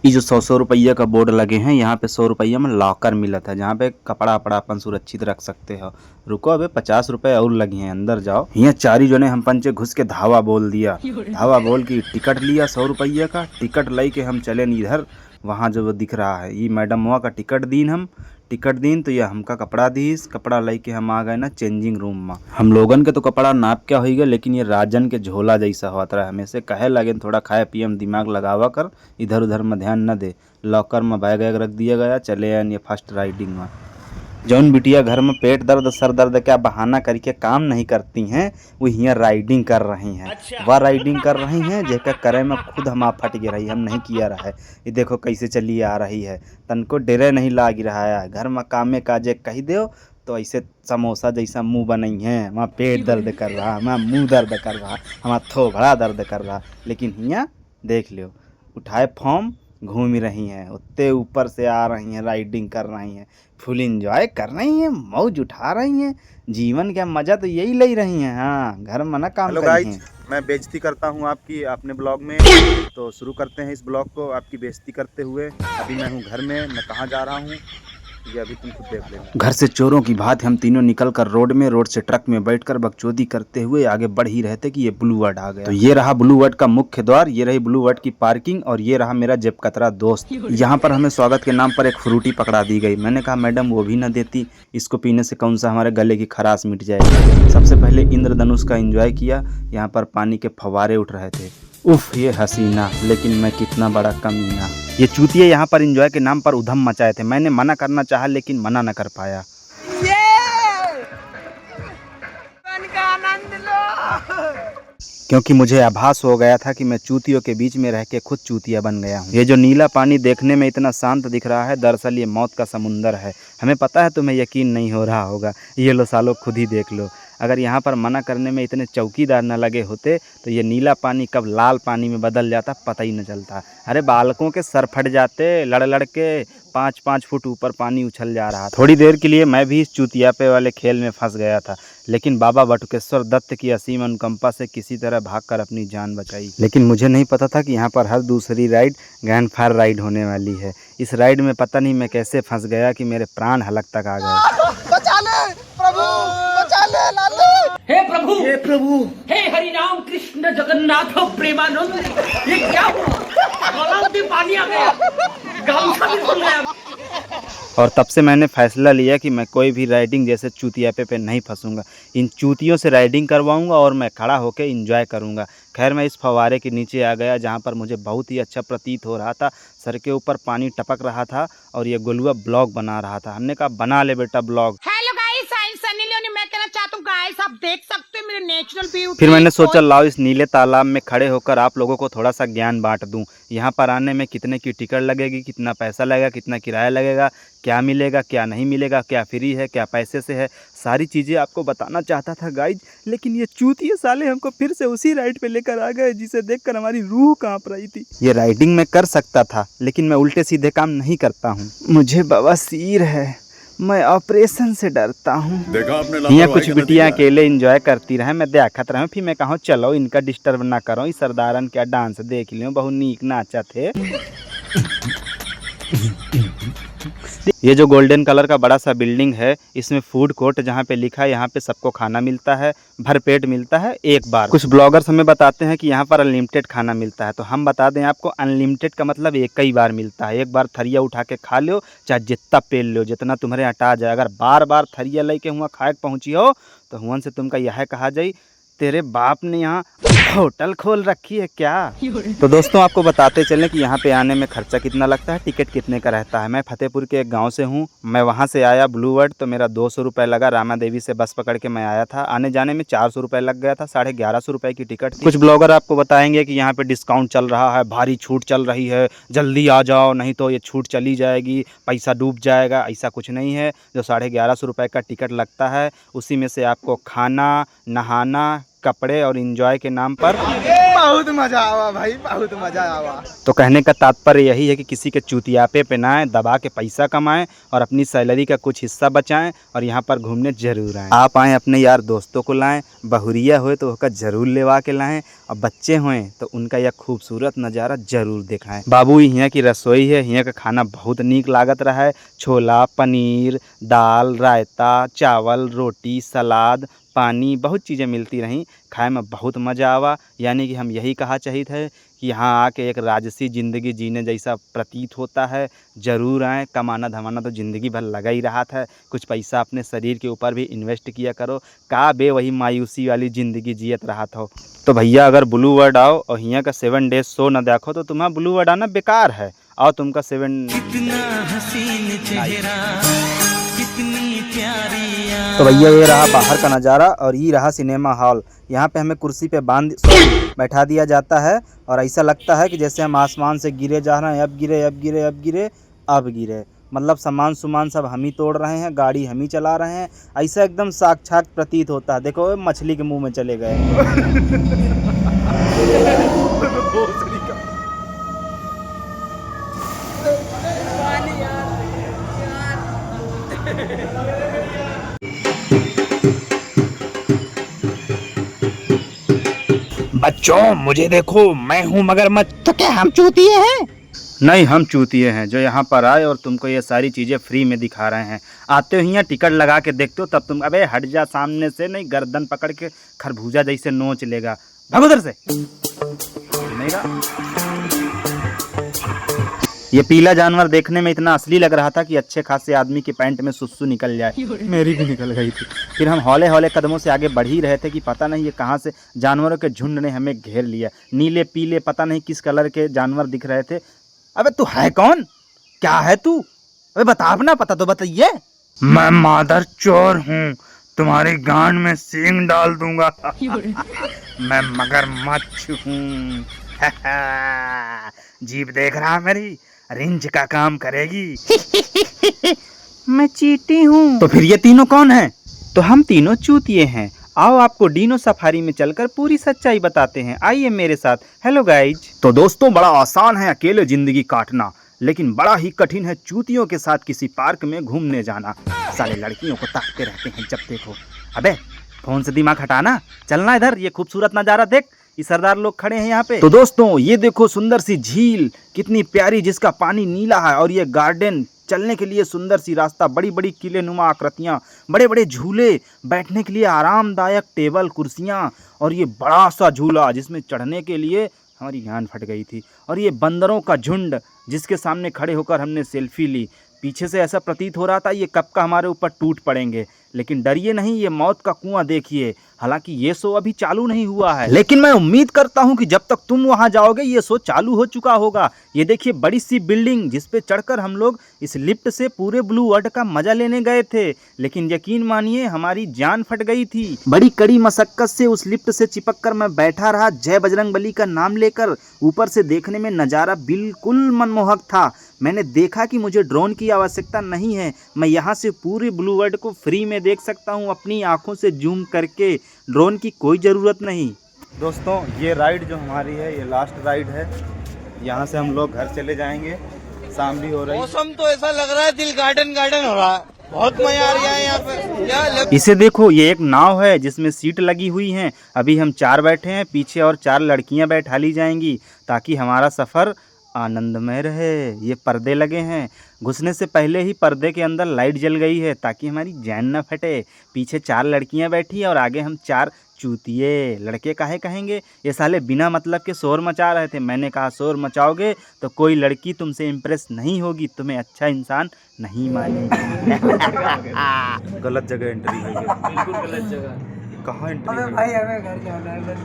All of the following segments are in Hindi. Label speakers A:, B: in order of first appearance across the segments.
A: ये जो 100 रुपये का बोर्ड लगे हैं, यहाँ पे 100 रुपये में लॉकर मिला था, जहाँ पे कपड़ा अपड़ा अपन सुरक्षित रख सकते हो। रुको, अबे 50 रुपये और लगे हैं, अंदर जाओ। यहाँ चारी जो ने हम पंचे घुस के धावा बोल दिया। धावा बोल के टिकट लिया 100 रुपये का। टिकट लाई के हम चले इधर, वहाँ जो वो दिख रहा है, ये मैडम वहाँ का टिकट दीन हम। टिकट दीन तो ये हमका कपड़ा दीस। कपड़ा लाई के हम आ गए ना चेंजिंग रूम में। हम लोगन के तो कपड़ा नाप क्या होगा, लेकिन ये राजन के झोला जैसा होता रहा। हमें कहे लगे थोड़ा खाए पिए में दिमाग लगावा कर, इधर उधर में ध्यान न दे। लॉकर में बैग वैग रख दिया गया, चले आए ये फर्स्ट राइडिंग में। जौन बिटिया घर में पेट दर्द सर दर्द क्या बहाना करके काम नहीं करती हैं, वो यहाँ राइडिंग कर रही हैं। वह राइडिंग कर रही हैं जेका करे में खुद हम फट गिर रही, हम नहीं किया रहा है। ये देखो कैसे चली आ रही है, तनको डेरे नहीं लाग रहा है। घर में कामे काजे कही दो तो ऐसे समोसा जैसा मुंह बनई है। वहाँ पेट दर्द कर रहा, वहाँ मुंह दर्द कर रहा, हमारा थोबड़ा दर्द कर रहा। लेकिन यहाँ देख लो, उठाए फॉर्म घूम रही हैं, उतने ऊपर से आ रही हैं, राइडिंग कर रही हैं, फुल इंजॉय कर रही हैं, मौज उठा रही हैं। जीवन का मजा तो यही ले रही हैं। हाँ, घर में ना काम करी हैं।
B: मैं बेइज्जती करता हूँ आपकी अपने ब्लॉग में, तो शुरू करते हैं इस ब्लॉग को आपकी बेइज्जती करते हुए। अभी मैं हूँ घर में, मैं कहाँ जा रहा हूँ ये अभी तुम खुद देख लेना।
A: घर से चोरों की भांति हम तीनों निकल कर रोड से ट्रक में बैठकर बकचोदी करते हुए आगे बढ़ ही रहते कि ये ब्लू वर्ड आ गया। तो ये रहा ब्लू वर्ड का मुख्य द्वार, ये रही ब्लू वर्ड की पार्किंग, और ये रहा मेरा जेब कतरा दोस्त। यहाँ पर हमें स्वागत के नाम पर एक फ्रूटी पकड़ा दी गई। मैंने कहा मैडम वो भी न देती, इसको पीने से कौन सा हमारे गले की खराश मिट जाएगी। सबसे पहले इंद्रधनुष का एंजॉय किया। यहाँ पर पानी के फव्वारे उठ रहे थे। उफ, ये हसीना, लेकिन मैं कितना बड़ा कमीना। ये चूतिए यहाँ पर एंजॉय के नाम पर उधम मचाए थे। मैंने मना करना चाहा लेकिन मना न कर पाया। क्योंकि मुझे आभास हो गया था कि मैं चूतियों के बीच में रह के खुद चूतिया बन गया हूँ। ये जो नीला पानी देखने में इतना शांत दिख रहा है, दरअसल ये मौत का समुंदर है। हमें पता है तुम्हें यकीन नहीं हो रहा होगा, ये लो सालो खुद ही देख लो। अगर यहाँ पर मना करने में इतने चौकीदार न लगे होते तो ये नीला पानी कब लाल पानी में बदल जाता पता ही न चलता। अरे बालकों के सर फट जाते, लड़ लड़ के 5-5 फुट ऊपर पानी उछल जा रहा था। थोड़ी देर के लिए मैं भी इस चूतियापे वाले खेल में फंस गया था, लेकिन बाबा बटुकेश्वर दत्त की असीम अनुकंपा से किसी तरह भागकर अपनी जान बचाई। लेकिन मुझे नहीं पता था कि यहाँ पर हर दूसरी राइड ग्रैंड फायर राइड होने वाली है। इस राइड में पता नहीं मैं कैसे फंस गया कि मेरे प्राण हलक तक आ गए।
C: बचा ले प्रभु, बचा ले लाले।
D: हे प्रभु,
C: हे प्रभु,
D: हे हरि राम कृष्ण जगन्नाथ प्रेमानंद, ये क्या हुआ? गलाव में पानी आ गया, गामछा भी खुल गया।
A: और तब से मैंने फैसला लिया कि मैं कोई भी राइडिंग जैसे चूतियापे पे नहीं फंसूंगा। इन चूतियों से राइडिंग करवाऊंगा और मैं खड़ा होकर एंजॉय करूंगा। खैर मैं इस फव्वारे के नीचे आ गया, जहां पर मुझे बहुत ही अच्छा प्रतीत हो रहा था। सर के ऊपर पानी टपक रहा था और ये गोलुआ ब्लॉग बना रहा था। हमने कहा बना ले बेटा blog.
E: Hello guys, I am Sunny Leone. मैं कहना चाहता हूँ गाइस, आप देख सकते हैं मेरे नेचुरल ब्यूटी।
A: फिर मैंने सोचा लाओ इस नीले तालाब में खड़े होकर आप लोगों को थोड़ा सा ज्ञान बांट दूं। यहाँ पर आने में कितने की टिकट लगेगी, कितना पैसा लगेगा, कितना किराया लगेगा, क्या मिलेगा क्या नहीं मिलेगा, क्या फ्री है क्या पैसे से है, सारी चीज़ें आपको बताना चाहता था गाइज। लेकिन ये चूतिए साले हमको फिर से उसी राइड पे लेकर आ गए जिसे देखकर हमारी रूह कांप रही थी। ये राइडिंग मैं कर सकता था, लेकिन मैं उल्टे सीधे काम नहीं करता हूँ। मुझे बवासीर है, मैं ऑपरेशन से डरता हूँ। यहाँ कुछ बिटियाँ अकेले एंजॉय करती रहे, मैं देखत रहा। फिर मैं कहूँ चलो इनका डिस्टर्ब ना करो, इस सरदारन क्या डांस देख लियो, बहुत नीक नाचा थे। ये जो गोल्डन कलर का बड़ा सा बिल्डिंग है, इसमें फूड कोर्ट जहाँ पे लिखा है यहाँ पे सबको खाना मिलता है, भरपेट मिलता है एक बार। कुछ ब्लॉगर्स हमें बताते हैं कि यहाँ पर अनलिमिटेड खाना मिलता है, तो हम बता दें आपको अनलिमिटेड का मतलब एक ही बार मिलता है। एक बार थरिया उठा के खा लो, चाहे जितना पेल लो, जितना तुम्हारे हटा जाए। अगर बार बार थरिया लेके हुआ खाए पहुँची हो तो हुआ से तुमका यह कहा जाए तेरे बाप ने यहाँ होटल खोल रखी है क्या। तो दोस्तों आपको बताते चलें कि यहाँ पे आने में खर्चा कितना लगता है, टिकट कितने का रहता है। मैं फतेहपुर के एक गांव से हूँ, मैं वहाँ से आया ब्लू वर्ड, तो मेरा 200 रुपये लगा। रामा देवी से बस पकड़ के मैं आया था, आने जाने में 400 रुपये लग गया था। 1150 रुपये की टिकट थी। कुछ ब्लॉगर आपको बताएंगे कि यहाँ पे डिस्काउंट चल रहा है, भारी छूट चल रही है, जल्दी आ जाओ नहीं तो ये छूट चली जाएगी, पैसा डूब जाएगा। ऐसा कुछ नहीं है। जो 1150 रुपये का टिकट लगता है उसी में से आपको खाना, नहाना, कपड़े और एंजॉय के नाम पर
C: बहुत मजा आवा भाई, बहुत मजा आवा।
A: तो कहने का तात्पर्य यही है कि किसी के चूतियापे पे ना आए, दबा के पैसा कमाएं और अपनी सैलरी का कुछ हिस्सा बचाएं और यहाँ पर घूमने जरूर आएं। आप आएँ अपने यार दोस्तों को लाएं, बहुरिया होए तो उसका जरूर लेवा के लाएं और बच्चे होएं तो उनका यह खूबसूरत नज़ारा जरूर दिखाएं। बाबू यहाँ की रसोई है, यहाँ का खाना बहुत नीक लागत रहा है। छोला, पनीर, दाल, रायता, चावल, रोटी, सलाद, पानी, बहुत चीज़ें मिलती रहीं। खाए में बहुत मज़ा आवा। यानी कि हम यही कहा चाहिए थे कि यहाँ आके एक राजसी ज़िंदगी जीने जैसा प्रतीत होता है। ज़रूर आएँ, कमाना धमाना तो ज़िंदगी भर लगा ही रहा था। कुछ पैसा अपने शरीर के ऊपर भी इन्वेस्ट किया करो। का बे वही मायूसी वाली ज़िंदगी जियत रहा था। तो भैया अगर ब्लू वर्ल्ड आओ और यहाँ का 7 डेज शो न देखो तो तुम्हारा ब्लू वर्ल्ड आना बेकार है। आओ तुमका 7 तो भैया ये रहा बाहर का नज़ारा और ये रहा सिनेमा हॉल। यहाँ पे हमें कुर्सी पे बैठा दिया जाता है और ऐसा लगता है कि जैसे हम आसमान से गिरे जा रहे हैं। अब गिरे, अब गिरे, अब गिरे, अब गिरे। मतलब सामान सब हम ही तोड़ रहे हैं, गाड़ी हम ही चला रहे हैं। ऐसा एकदम साक्षात प्रतीत होता है। देखो मछली के मुंह में चले गए। बच्चों मुझे देखो, मैं हूँ मगरमच्छ।
E: तो क्या हम चूतिए हैं?
A: नहीं, हम चूतिए हैं जो यहाँ पर आए और तुमको ये सारी चीज़ें फ्री में दिखा रहे हैं। आते हो यहाँ टिकट लगा के देखते हो तब तुम अबे हट जा सामने से, नहीं गर्दन पकड़ के खरबूजा जैसे नोच लेगा। भागो उधर से। ये पीला जानवर देखने में इतना असली लग रहा था कि अच्छे खासे आदमी के पैंट में सुस्सू निकल जाए। मेरी भी निकल गई थी। फिर हम हौले हौले कदमों से आगे बढ़ ही रहे थे कि पता नहीं ये कहाँ से जानवरों के झुंड ने हमें घेर लिया। नीले पीले पता नहीं किस कलर के जानवर दिख रहे थे। अबे तू है कौन? क्या है तू? अबे बता, अपना पता तो बताइए। मैं मादर चोर हूँ, तुम्हारी गांड में सींग डाल दूंगा। मैं मगरमच्छ हूँ। जीभ देख रहा मेरी, रिंच का काम करेगी। मैं चींटी हूँ। तो फिर ये तीनों कौन हैं? तो हम तीनों चूतिए हैं। आओ आपको डीनो सफारी में चलकर पूरी सच्चाई बताते हैं। आइए मेरे साथ। Hello guys. तो दोस्तों बड़ा आसान है अकेले जिंदगी काटना, लेकिन बड़ा ही कठिन है चूतियों के साथ किसी पार्क में घूमने जाना। साले लड़कियों को ताकते रहते हैं जब देखो। अबे फोन से दिमाग हटाना, चलना इधर। ये खूबसूरत नज़ारा देख, ये सरदार लोग खड़े हैं यहाँ पे। तो दोस्तों ये देखो सुंदर सी झील, कितनी प्यारी, जिसका पानी नीला है। और ये गार्डन, चलने के लिए सुंदर सी रास्ता, बड़ी बड़ी किले नुमा आकृतियाँ, बड़े बड़े झूले, बैठने के लिए आरामदायक टेबल कुर्सियाँ और ये बड़ा सा झूला जिसमें चढ़ने के लिए हमारी जान फट गई थी। और ये बंदरों का झुंड जिसके सामने खड़े होकर हमने सेल्फी ली। पीछे से ऐसा प्रतीत हो रहा था ये कब का हमारे ऊपर टूट पड़ेंगे। लेकिन डरिए नहीं, ये मौत का कुआं देखिए। हालांकि ये शो अभी चालू नहीं हुआ है, लेकिन मैं उम्मीद करता हूं कि जब तक तुम वहां जाओगे ये शो चालू हो चुका होगा। ये देखिए बड़ी सी बिल्डिंग जिस पे चढ़कर हम लोग इस लिफ्ट से पूरे ब्लू वर्ल्ड का मजा लेने गए थे। लेकिन यकीन मानिए हमारी जान फट गई थी। बड़ी कड़ी मशक्कत से उस लिफ्ट से चिपक कर मैं बैठा रहा, जय बजरंगबली का नाम लेकर। ऊपर से देखने में नज़ारा बिल्कुल मनमोहक था। मैंने देखा कि मुझे ड्रोन की आवश्यकता नहीं है, मैं यहाँ से पूरे ब्लू वर्ल्ड को फ्री में देख सकता हूँ अपनी आंखों से जूम करके। ड्रोन की कोई ज़रूरत नहीं।
B: दोस्तों ये राइड जो हमारी है ये लास्ट राइड है। यहाँ से हम लोग घर चले जाएंगे, शाम भी हो रही है।
C: मौसम तो ऐसा लग रहा है दिल गार्डन गार्डन हो रहा है, बहुत मजा आ रहा है यहाँ पे।
A: इसे देखो, ये एक नाव है जिसमें सीट लगी हुई हैं। अभी हम 4 बैठे हैं, पीछे और 4 लड़कियां बैठा ली जाएंगी ताकि हमारा सफ़र आनंदमय रहे। ये पर्दे लगे हैं, घुसने से पहले ही पर्दे के अंदर लाइट जल गई है ताकि हमारी जान न फटे। पीछे 4 लड़कियां बैठी हैं और आगे हम 4 चूतिए। लड़के काहे कहेंगे, ये साले बिना मतलब के शोर मचा रहे थे। मैंने कहा शोर मचाओगे तो कोई लड़की तुमसे इम्प्रेस नहीं होगी, तुम्हें अच्छा इंसान नहीं मानेगी।
B: गलत जगह एंट्री है ये।
D: बिल्कुल गलत जगह।
B: कहाँ एंट्री
C: अबे
B: है?
C: भाई हमें घर जाना है।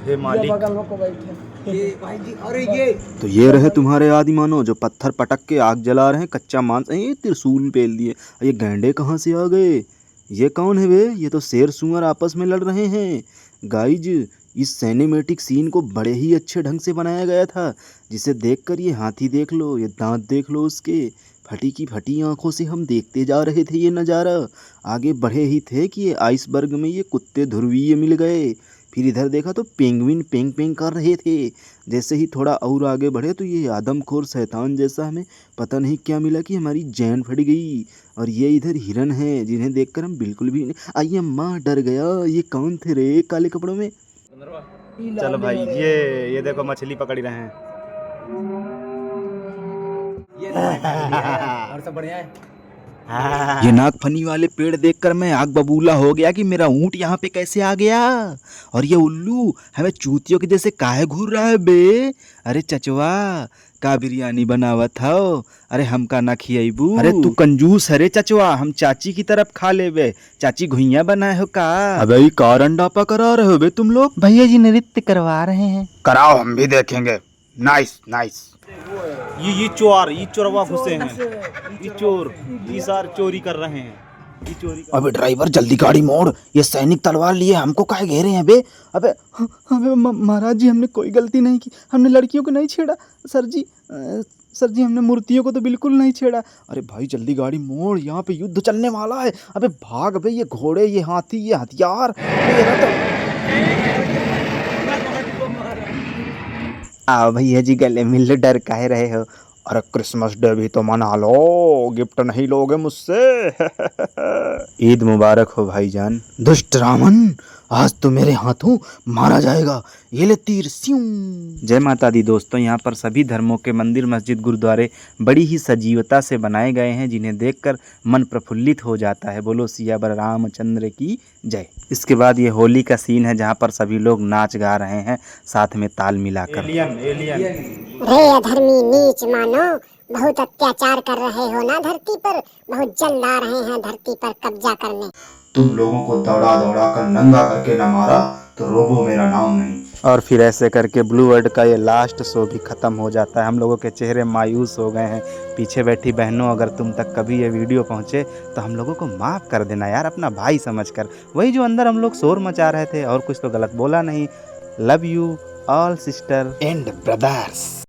B: हे मालिक।
C: बगल में को बैठे ये भाई जी। अरे ये
A: तो ये रहे तुम्हारे आदि मानो जो पत्थर पटक के आग जला रहे हैं, कच्चा मांस। ये त्रिशूल पेल दिए। ये गैंडे कहाँ से आ गए? ये कौन है वे? ये तो शेर सुअर आपस में लड़ रहे हैं। गाइज इस सिनेमैटिक सीन को बड़े ही अच्छे ढंग से बनाया गया था, जिसे देखकर ये हाथी देख लो, ये दांत देख लो उसके। फटी की फटी आंखों से हम देखते जा रहे थे ये नज़ारा। आगे बढ़े ही थे कि ये आइसबर्ग में ये कुत्ते ध्रुवीय मिल गए। फिर इधर देखा तो पेंगुइन पेंग पेंग कर रहे थे। जैसे ही थोड़ा और आगे बढ़े तो ये आदमखोर शैतान जैसा हमें पता नहीं क्या मिला कि हमारी जैन फट गई। और ये इधर हिरन है जिन्हें देखकर हम बिल्कुल भी नहीं, आई अम्मा डर गया, ये कौन थे रे काले कपड़ों में।
B: चलो भाई ये देखो मछली पकड़ रहे हैं।
C: और सब बढ़िया है।
A: ये नागफनी वाले पेड़ देखकर मैं आग बबूला हो गया कि मेरा ऊंट यहाँ पे कैसे आ गया। और ये उल्लू हमें चूतियों के जैसे काहे घूर रहा है बे। अरे चचवा का बिरयानी बनावत था, अरे हमका ना खियाबू। अरे तू कंजूस है रे चचवा, हम चाची की तरफ खा ले बे। चाची घुइया बनाए हो का। अबे कारण डापा करा रहे हो बे तुम लोग।
C: भैया जी नृत्य करवा रहे हैं।
B: कराओ हम भी देखेंगे। Nice nice. ये चोरवा घुसे हैं, ये चोर, ये सार चोरी कर रहे हैं, ये चोरी कर।
A: अबे ड्राइवर जल्दी गाड़ी मोड़, ये सैनिक तलवार लिए हमको काहे घेरे हैं बे। अबे अबे महाराज जी हमने कोई गलती नहीं की, हमने लड़कियों को नहीं छेड़ा सर जी हमने मूर्तियों को तो बिल्कुल नहीं छेड़ा। अरे भाई जल्दी गाड़ी मोड़, यहाँ पे युद्ध चलने वाला है। अबे भाग बे, ये घोड़े, ये हाथी, ये हथियार, आओ भैया जी गले मिल लो, डर काहे रहे हो। अरे क्रिसमस डे भी तो मना लो, गिफ्ट नहीं लोगे मुझसे। ईद मुबारक हो भाईजान। दुष्ट रावण आज तो मेरे हाथों मारा जाएगा, ये ले तीर स्यूं। जय माता दी दोस्तों, यहाँ पर सभी धर्मों के मंदिर मस्जिद गुरुद्वारे बड़ी ही सजीवता से बनाए गए हैं जिन्हें देखकर मन प्रफुल्लित हो जाता है। बोलो सियावर रामचंद्र की जय। इसके बाद ये होली का सीन है जहाँ पर सभी लोग नाच गा रहे हैं साथ में ताल मिलाकर।
B: एलियन
F: रे अधर्मी नीच मानो, बहुत अत्याचार कर रहे हो ना धरती पर, बहुत जल्द आ रहे हैं धरती पर कब्जा करने।
A: तुम लोगों को दौड़ा दौड़ा कर नंगा करके न मारा तो रोबो मेरा नाम नहीं। और फिर ऐसे करके ब्लू वर्ल्ड का ये लास्ट शो भी ख़त्म हो जाता है। हम लोगों के चेहरे मायूस हो गए हैं। पीछे बैठी बहनों, अगर तुम तक कभी ये वीडियो पहुँचे तो हम लोगों को माफ़ कर देना यार, अपना भाई समझकर। वही जो अंदर हम लोग शोर मचा रहे थे, और कुछ तो गलत बोला नहीं। Love you all sister and brothers.